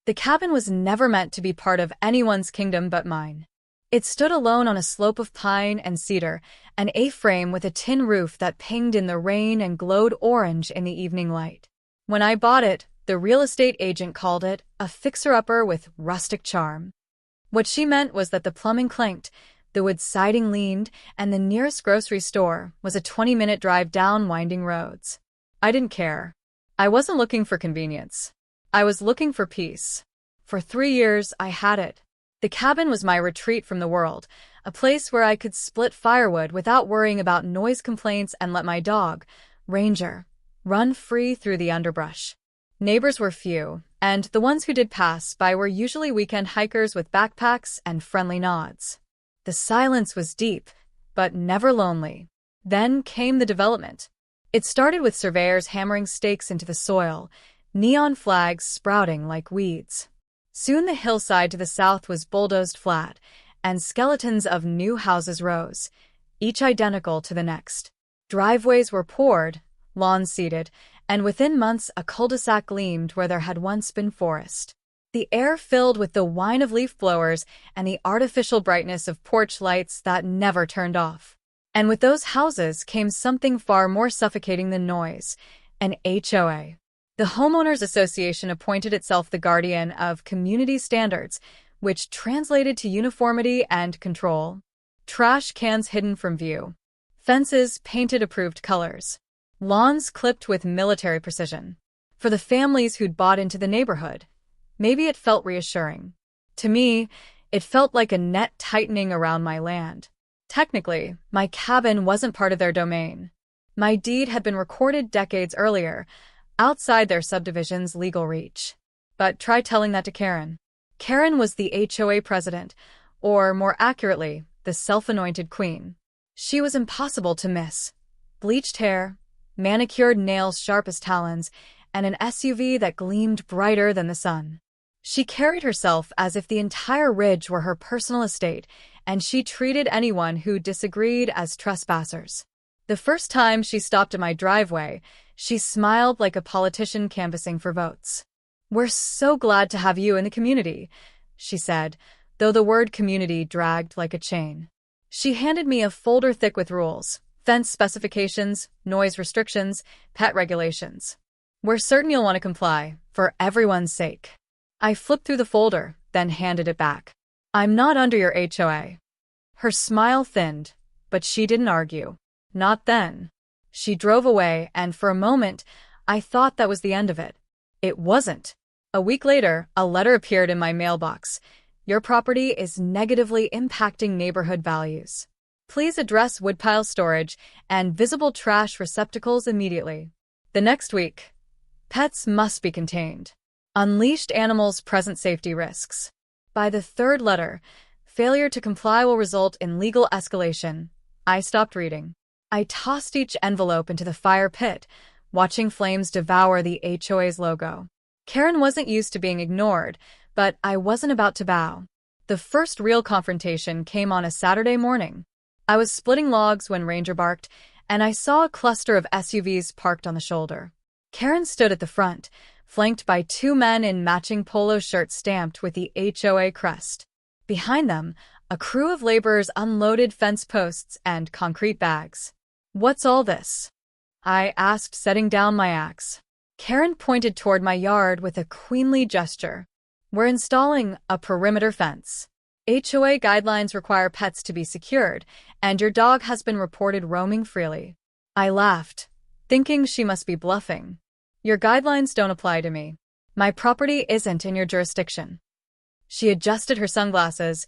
The cabin was never meant to be part of anyone's kingdom but mine. It stood alone on a slope of pine and cedar, an A-frame with a tin roof that pinged in the rain and glowed orange in the evening light. When I bought it, the real estate agent called it a fixer-upper with rustic charm. What she meant was that the plumbing clanked, the wood siding leaned, and the nearest grocery store was a 20-minute drive down winding roads. I didn't care. I wasn't looking for convenience. I was looking for peace. For 3 years, I had it. The cabin was my retreat from the world, a place where I could split firewood without worrying about noise complaints and let my dog, Ranger, run free through the underbrush. Neighbors were few, and the ones who did pass by were usually weekend hikers with backpacks and friendly nods. The silence was deep, but never lonely. Then came the development. It started with surveyors hammering stakes into the soil, neon flags sprouting like weeds. Soon the hillside to the south was bulldozed flat, and skeletons of new houses rose, each identical to the next. Driveways were poured, lawns seeded, and within months a cul-de-sac gleamed where there had once been forest. The air filled with the whine of leaf blowers and the artificial brightness of porch lights that never turned off. And with those houses came something far more suffocating than noise, an HOA. The Homeowners Association appointed itself the guardian of community standards, which translated to uniformity and control. Trash cans hidden from view. Fences painted approved colors. Lawns clipped with military precision. For the families who'd bought into the neighborhood, maybe it felt reassuring. To me, it felt like a net tightening around my land. Technically, my cabin wasn't part of their domain. My deed had been recorded decades earlier, outside their subdivision's legal reach. But try telling that to Karen. Karen was the HOA president, or more accurately, the self-anointed queen. She was impossible to miss. Bleached hair, manicured nails sharp as talons, and an SUV that gleamed brighter than the sun. She carried herself as if the entire ridge were her personal estate, and she treated anyone who disagreed as trespassers. The first time she stopped at my driveway, she smiled like a politician canvassing for votes. "We're so glad to have you in the community," she said, though the word community dragged like a chain. She handed me a folder thick with rules, fence specifications, noise restrictions, pet regulations. "We're certain you'll want to comply, for everyone's sake." I flipped through the folder, then handed it back. "I'm not under your HOA." Her smile thinned, but she didn't argue. Not then. She drove away, and for a moment, I thought that was the end of it. It wasn't. A week later, a letter appeared in my mailbox. "Your property is negatively impacting neighborhood values. Please address woodpile storage and visible trash receptacles immediately." The next week, "Pets must be contained. Unleashed animals present safety risks." By the third letter, "Failure to comply will result in legal escalation," I stopped reading. I tossed each envelope into the fire pit, watching flames devour the HOA's logo. Karen wasn't used to being ignored, but I wasn't about to bow. The first real confrontation came on a Saturday morning. I was splitting logs when Ranger barked, and I saw a cluster of SUVs parked on the shoulder. Karen stood at the front, flanked by 2 men in matching polo shirts stamped with the HOA crest. Behind them, a crew of laborers unloaded fence posts and concrete bags. "What's all this?" I asked, setting down my axe. Karen pointed toward my yard with a queenly gesture. "We're installing a perimeter fence. HOA guidelines require pets to be secured, and your dog has been reported roaming freely." I laughed, thinking she must be bluffing. "Your guidelines don't apply to me. My property isn't in your jurisdiction." She adjusted her sunglasses,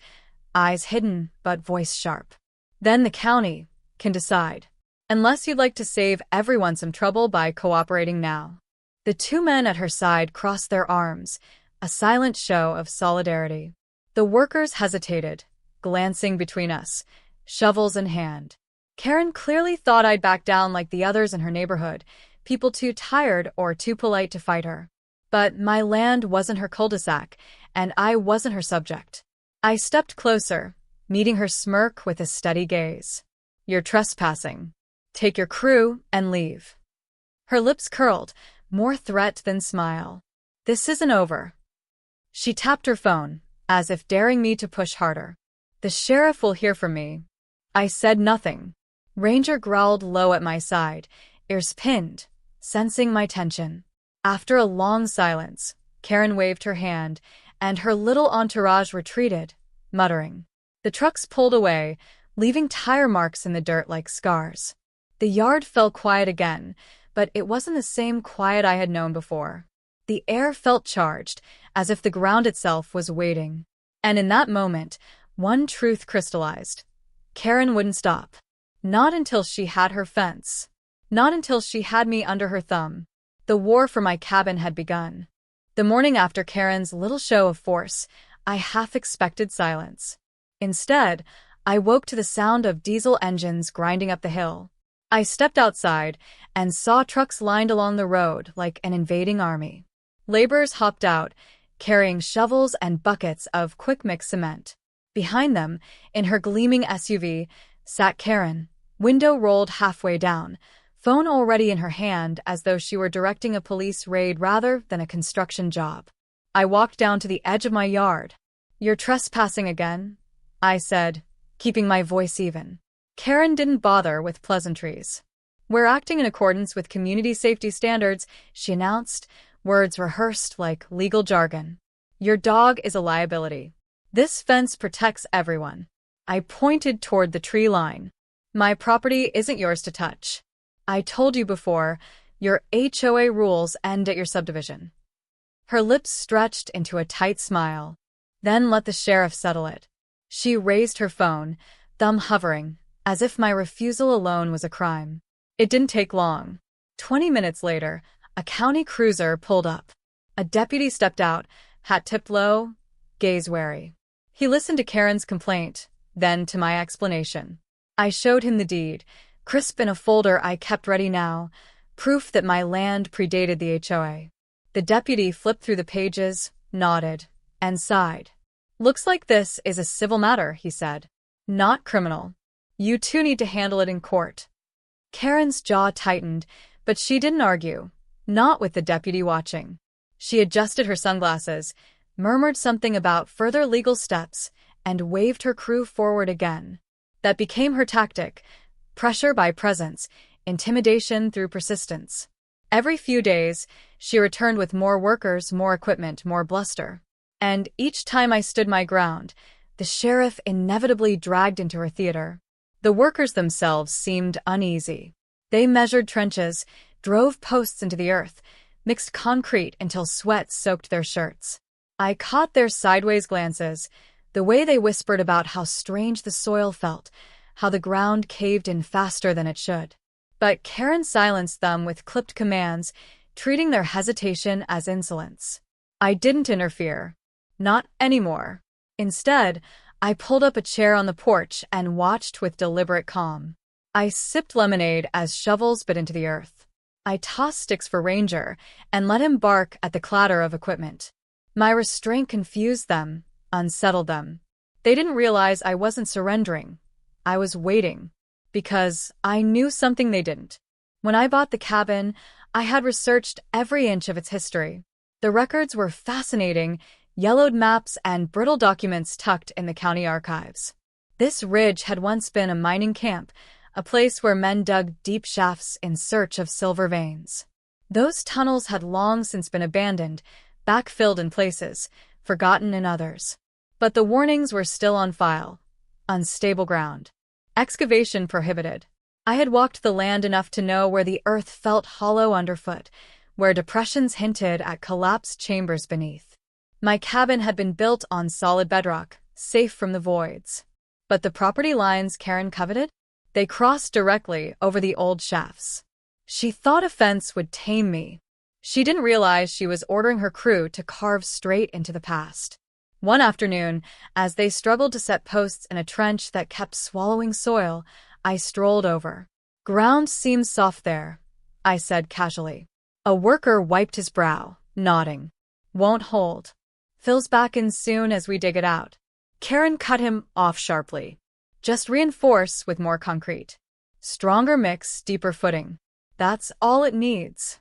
eyes hidden but voice sharp. "Then the county can decide. Unless you'd like to save everyone some trouble by cooperating now." The 2 men at her side crossed their arms, a silent show of solidarity. The workers hesitated, glancing between us, shovels in hand. Karen clearly thought I'd back down like the others in her neighborhood, people too tired or too polite to fight her. But my land wasn't her cul-de-sac, and I wasn't her subject. I stepped closer, meeting her smirk with a steady gaze. "You're trespassing. Take your crew and leave." Her lips curled, more threat than smile. "This isn't over." She tapped her phone, as if daring me to push harder. "The sheriff will hear from me." I said nothing. Ranger growled low at my side, ears pinned, sensing my tension. After a long silence, Karen waved her hand, and her little entourage retreated, muttering. The trucks pulled away, leaving tire marks in the dirt like scars. The yard fell quiet again, but it wasn't the same quiet I had known before. The air felt charged, as if the ground itself was waiting. And in that moment, one truth crystallized. Karen wouldn't stop. Not until she had her fence. Not until she had me under her thumb. The war for my cabin had begun. The morning after Karen's little show of force, I half expected silence. Instead, I woke to the sound of diesel engines grinding up the hill. I stepped outside and saw trucks lined along the road like an invading army. Laborers hopped out, carrying shovels and buckets of quick-mix cement. Behind them, in her gleaming SUV, sat Karen, window rolled halfway down, phone already in her hand as though she were directing a police raid rather than a construction job. I walked down to the edge of my yard. "You're trespassing again," I said, keeping my voice even. Karen didn't bother with pleasantries. "We're acting in accordance with community safety standards," she announced, words rehearsed like legal jargon. "Your dog is a liability. This fence protects everyone." I pointed toward the tree line. "My property isn't yours to touch. I told you before, your HOA rules end at your subdivision." Her lips stretched into a tight smile. "Then let the sheriff settle it." She raised her phone, thumb hovering, as if my refusal alone was a crime. It didn't take long. 20 minutes later, a county cruiser pulled up. A deputy stepped out, hat tipped low, gaze wary. He listened to Karen's complaint, then to my explanation. I showed him the deed, crisp in a folder I kept ready now, proof that my land predated the HOA. The deputy flipped through the pages, nodded, and sighed. "Looks like this is a civil matter," he said. "Not criminal. You two need to handle it in court." Karen's jaw tightened, but she didn't argue, not with the deputy watching. She adjusted her sunglasses, murmured something about further legal steps, and waved her crew forward again. That became her tactic: pressure by presence, intimidation through persistence. Every few days, she returned with more workers, more equipment, more bluster. And each time I stood my ground, the sheriff inevitably dragged into her theater. The workers themselves seemed uneasy. They measured trenches, drove posts into the earth, mixed concrete until sweat soaked their shirts. I caught their sideways glances, the way they whispered about how strange the soil felt, how the ground caved in faster than it should. But Karen silenced them with clipped commands, treating their hesitation as insolence. I didn't interfere. Not anymore. Instead, I pulled up a chair on the porch and watched with deliberate calm. I sipped lemonade as shovels bit into the earth. I tossed sticks for Ranger and let him bark at the clatter of equipment. My restraint confused them, unsettled them. They didn't realize I wasn't surrendering. I was waiting. Because I knew something they didn't. When I bought the cabin, I had researched every inch of its history. The records were fascinating, yellowed maps and brittle documents tucked in the county archives. This ridge had once been a mining camp, a place where men dug deep shafts in search of silver veins. Those tunnels had long since been abandoned, backfilled in places, forgotten in others. But the warnings were still on file. Unstable ground. Excavation prohibited. I had walked the land enough to know where the earth felt hollow underfoot, where depressions hinted at collapsed chambers beneath. My cabin had been built on solid bedrock, safe from the voids. But the property lines Karen coveted? They crossed directly over the old shafts. She thought a fence would tame me. She didn't realize she was ordering her crew to carve straight into the past. One afternoon, as they struggled to set posts in a trench that kept swallowing soil, I strolled over. "Ground seems soft there," I said casually. A worker wiped his brow, nodding. "Won't hold. Fills back in soon as we dig it out." Karen cut him off sharply. "Just reinforce with more concrete. Stronger mix, deeper footing. That's all it needs."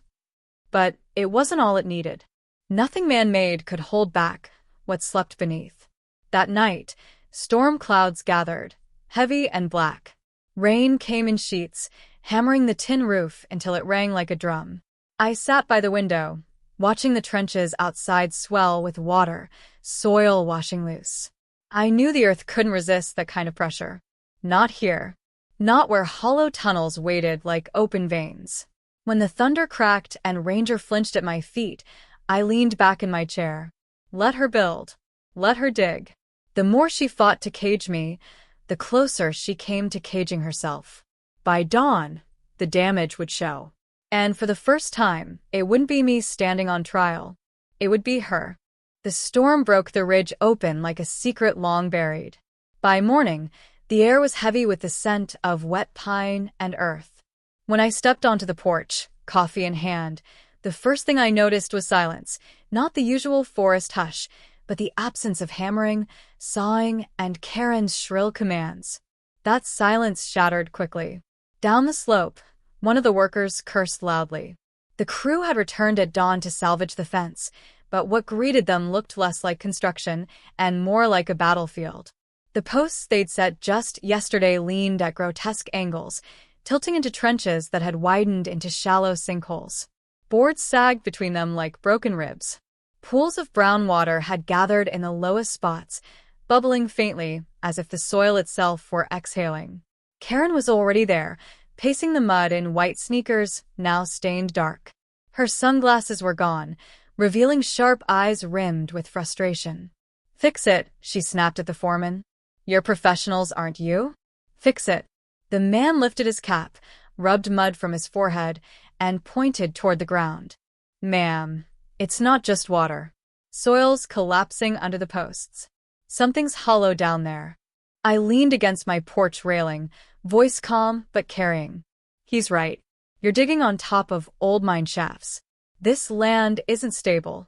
But it wasn't all it needed. Nothing man-made could hold back what slept beneath. That night, storm clouds gathered, heavy and black. Rain came in sheets, hammering the tin roof until it rang like a drum. I sat by the window, watching the trenches outside swell with water, soil washing loose. I knew the earth couldn't resist that kind of pressure. Not here. Not where hollow tunnels waited like open veins. When the thunder cracked and Ranger flinched at my feet, I leaned back in my chair. Let her build. Let her dig. The more she fought to cage me, the closer she came to caging herself. By dawn, the damage would show. And for the first time, it wouldn't be me standing on trial. It would be her. The storm broke the ridge open like a secret long buried. By morning, the air was heavy with the scent of wet pine and earth. When I stepped onto the porch, coffee in hand, the first thing I noticed was silence, not the usual forest hush, but the absence of hammering, sawing, and Karen's shrill commands. That silence shattered quickly. Down the slope, one of the workers cursed loudly. The crew had returned at dawn to salvage the fence, but what greeted them looked less like construction and more like a battlefield. The posts they'd set just yesterday leaned at grotesque angles, tilting into trenches that had widened into shallow sinkholes. Boards sagged between them like broken ribs. Pools of brown water had gathered in the lowest spots, bubbling faintly as if the soil itself were exhaling. Karen was already there, pacing the mud in white sneakers, now stained dark. Her sunglasses were gone, revealing sharp eyes rimmed with frustration. "Fix it," she snapped at the foreman. "You're professionals, aren't you? Fix it." The man lifted his cap, rubbed mud from his forehead, and pointed toward the ground. "Ma'am, it's not just water. Soil's collapsing under the posts. Something's hollow down there." I leaned against my porch railing, voice calm but carrying. "He's right. You're digging on top of old mine shafts. This land isn't stable."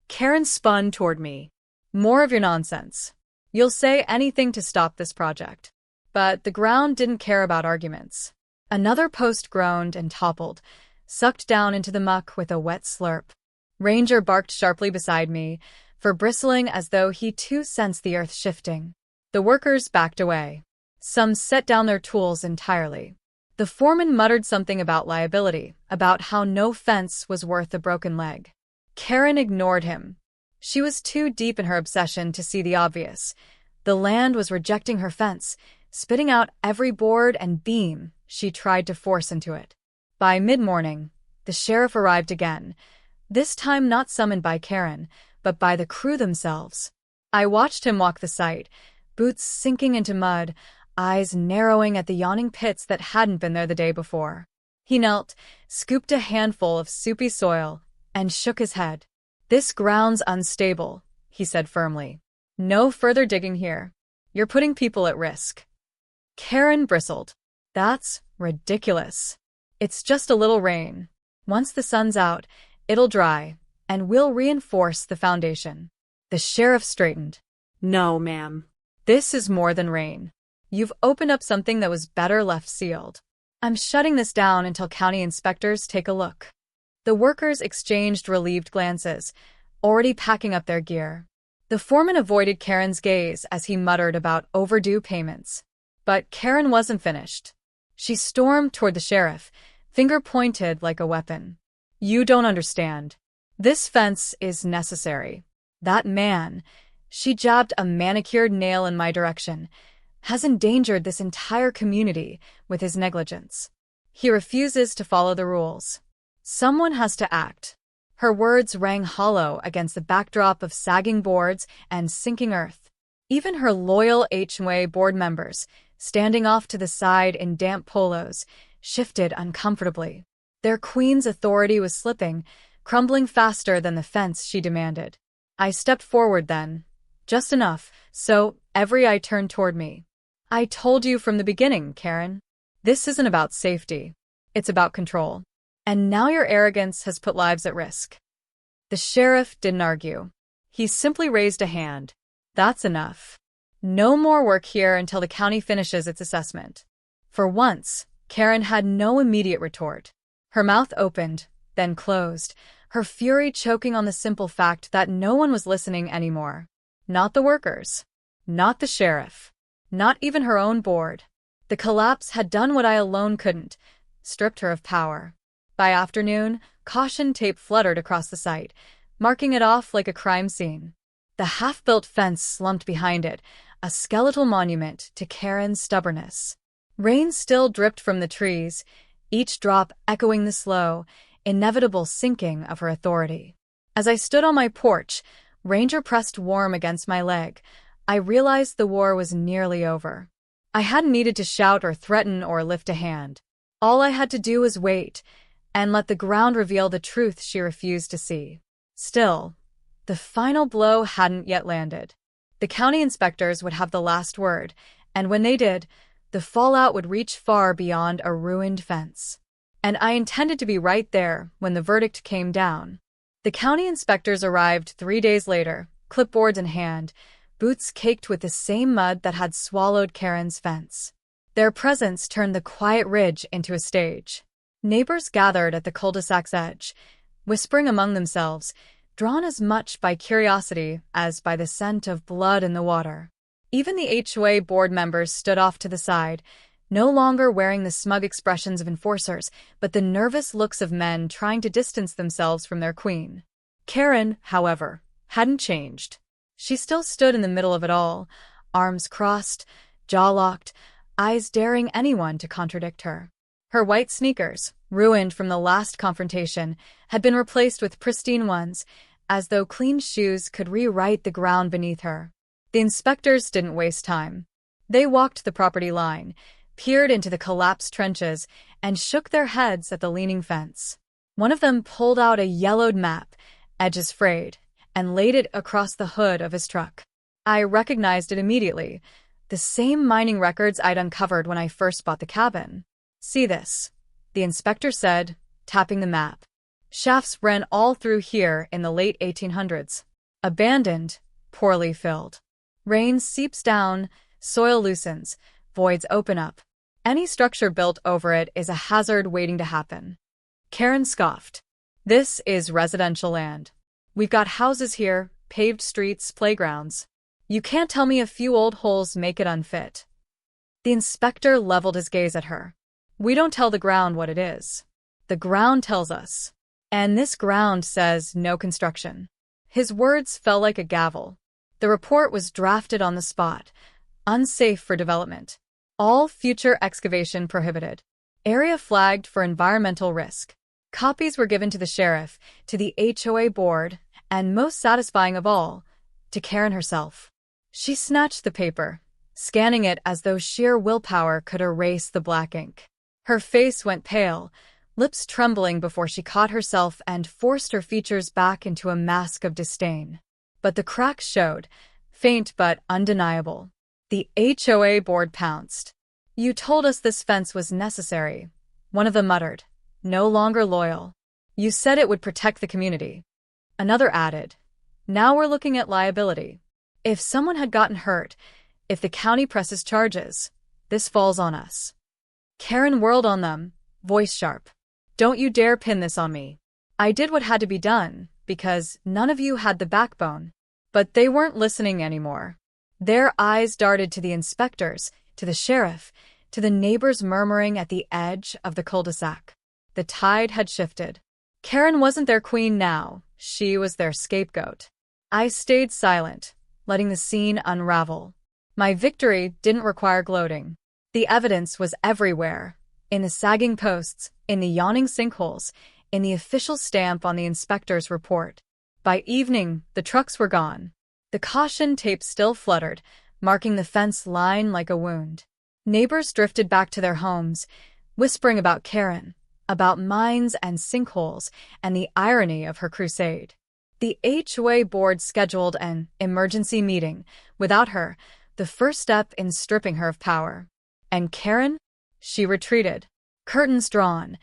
Karen spun toward me. "More of your nonsense. You'll say anything to stop this project." But the ground didn't care about arguments. Another post groaned and toppled, sucked down into the muck with a wet slurp. Ranger barked sharply beside me, for bristling as though he too sensed the earth shifting. The workers backed away. Some set down their tools entirely. The foreman muttered something about liability, about how no fence was worth a broken leg. Karen ignored him. She was too deep in her obsession to see the obvious. The land was rejecting her fence, spitting out every board and beam she tried to force into it. By mid-morning, the sheriff arrived again, this time not summoned by Karen, but by the crew themselves. I watched him walk the site, boots sinking into mud, eyes narrowing at the yawning pits that hadn't been there the day before. He knelt, scooped a handful of soupy soil, and shook his head. "This ground's unstable," he said firmly. "No further digging here. You're putting people at risk." Karen bristled. "That's ridiculous. It's just a little rain. Once the sun's out, it'll dry, and we'll reinforce the foundation." The sheriff straightened. "No, ma'am. This is more than rain. You've opened up something that was better left sealed. I'm shutting this down until county inspectors take a look." The workers exchanged relieved glances, already packing up their gear. The foreman avoided Karen's gaze as he muttered about overdue payments. But Karen wasn't finished. She stormed toward the sheriff, finger pointed like a weapon. "You don't understand. This fence is necessary. That man," she jabbed a manicured nail in my direction, "has endangered this entire community with his negligence. He refuses to follow the rules. Someone has to act." Her words rang hollow against the backdrop of sagging boards and sinking earth. Even her loyal HOA board members, standing off to the side in damp polos, shifted uncomfortably. Their queen's authority was slipping, crumbling faster than the fence she demanded. I stepped forward then, just enough, so every eye turned toward me. "I told you from the beginning, Karen. This isn't about safety. It's about control. And now your arrogance has put lives at risk." The sheriff didn't argue. He simply raised a hand. "That's enough. No more work here until the county finishes its assessment." For once, Karen had no immediate retort. Her mouth opened, then closed, her fury choking on the simple fact that no one was listening anymore. Not the workers. Not the sheriff. Not even her own board. The collapse had done what I alone couldn't, stripped her of power. By afternoon, caution tape fluttered across the site, marking it off like a crime scene. The half-built fence slumped behind it, a skeletal monument to Karen's stubbornness. Rain still dripped from the trees, each drop echoing the slow, inevitable sinking of her authority. As I stood on my porch, Ranger pressed warm against my leg, I realized the war was nearly over. I hadn't needed to shout or threaten or lift a hand. All I had to do was wait, and let the ground reveal the truth she refused to see. Still, the final blow hadn't yet landed. The county inspectors would have the last word, and when they did, the fallout would reach far beyond a ruined fence. And I intended to be right there when the verdict came down. The county inspectors arrived 3 days later, clipboards in hand, boots caked with the same mud that had swallowed Karen's fence. Their presence turned the quiet ridge into a stage. Neighbors gathered at the cul-de-sac's edge, whispering among themselves, drawn as much by curiosity as by the scent of blood in the water. Even the HOA board members stood off to the side, no longer wearing the smug expressions of enforcers, but the nervous looks of men trying to distance themselves from their queen. Karen, however, hadn't changed. She still stood in the middle of it all, arms crossed, jaw locked, eyes daring anyone to contradict her. Her white sneakers, ruined from the last confrontation, had been replaced with pristine ones, as though clean shoes could rewrite the ground beneath her. The inspectors didn't waste time. They walked the property line, peered into the collapsed trenches, and shook their heads at the leaning fence. One of them pulled out a yellowed map, edges frayed, and laid it across the hood of his truck. I recognized it immediately, the same mining records I'd uncovered when I first bought the cabin. "See this," the inspector said, tapping the map. "Shafts ran all through here in the late 1800s. Abandoned, poorly filled. Rain seeps down, soil loosens, voids open up. Any structure built over it is a hazard waiting to happen." Karen scoffed. "This is residential land. We've got houses here, paved streets, playgrounds. You can't tell me a few old holes make it unfit." The inspector leveled his gaze at her. "We don't tell the ground what it is. The ground tells us. And this ground says no construction." His words fell like a gavel. The report was drafted on the spot. Unsafe for development. All future excavation prohibited. Area flagged for environmental risk. Copies were given to the sheriff, to the HOA board, and most satisfying of all, to Karen herself. She snatched the paper, scanning it as though sheer willpower could erase the black ink. Her face went pale, lips trembling before she caught herself and forced her features back into a mask of disdain. But the cracks showed, faint but undeniable. The HOA board pounced. "You told us this fence was necessary," one of them muttered, no longer loyal. "You said it would protect the community." Another added, "Now we're looking at liability. If someone had gotten hurt, if the county presses charges, this falls on us." Karen whirled on them, voice sharp. "Don't you dare pin this on me. I did what had to be done, because none of you had the backbone." But they weren't listening anymore. Their eyes darted to the inspectors, to the sheriff, to the neighbors murmuring at the edge of the cul-de-sac. The tide had shifted. Karen wasn't their queen now, she was their scapegoat. I stayed silent, letting the scene unravel. My victory didn't require gloating. The evidence was everywhere, in the sagging posts, in the yawning sinkholes, in the official stamp on the inspector's report. By evening, the trucks were gone. The caution tape still fluttered, marking the fence line like a wound. Neighbors drifted back to their homes, whispering about Karen, about mines and sinkholes, and the irony of her crusade. The HOA board scheduled an emergency meeting. Without her, the first step in stripping her of power. And Karen? She retreated. Curtains drawn,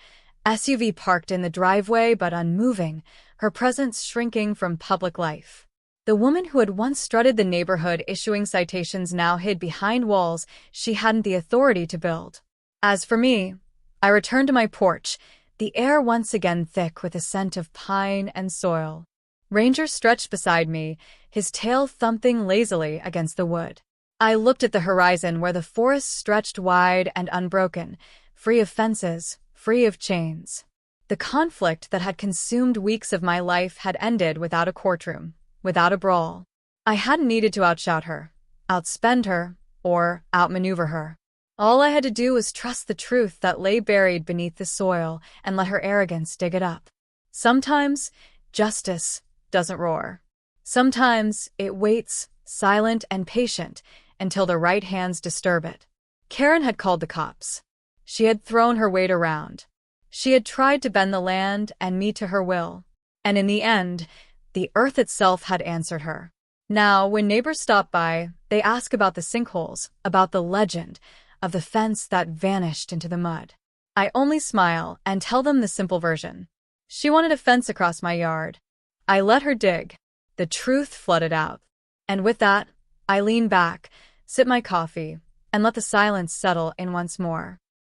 SUV parked in the driveway but unmoving, her presence shrinking from public life. The woman who had once strutted the neighborhood issuing citations now hid behind walls she hadn't the authority to build. As for me, I returned to my porch, the air once again thick with a scent of pine and soil. Ranger stretched beside me, his tail thumping lazily against the wood. I looked at the horizon where the forest stretched wide and unbroken, free of fences, free of chains. The conflict that had consumed weeks of my life had ended without a courtroom, without a brawl. I hadn't needed to outshout her, outspend her, or outmaneuver her. All I had to do was trust the truth that lay buried beneath the soil and let her arrogance dig it up. Sometimes, justice doesn't roar. Sometimes it waits, silent and patient, until the right hands disturb it. Karen had called the cops. She had thrown her weight around. She had tried to bend the land and me to her will. And in the end, the earth itself had answered her. Now, when neighbors stop by, they ask about the sinkholes, about the legend of the fence that vanished into the mud. I only smile and tell them the simple version. She wanted a fence across my yard. I let her dig. The truth flooded out. And with that, I lean back, sip my coffee, and let the silence settle in once more.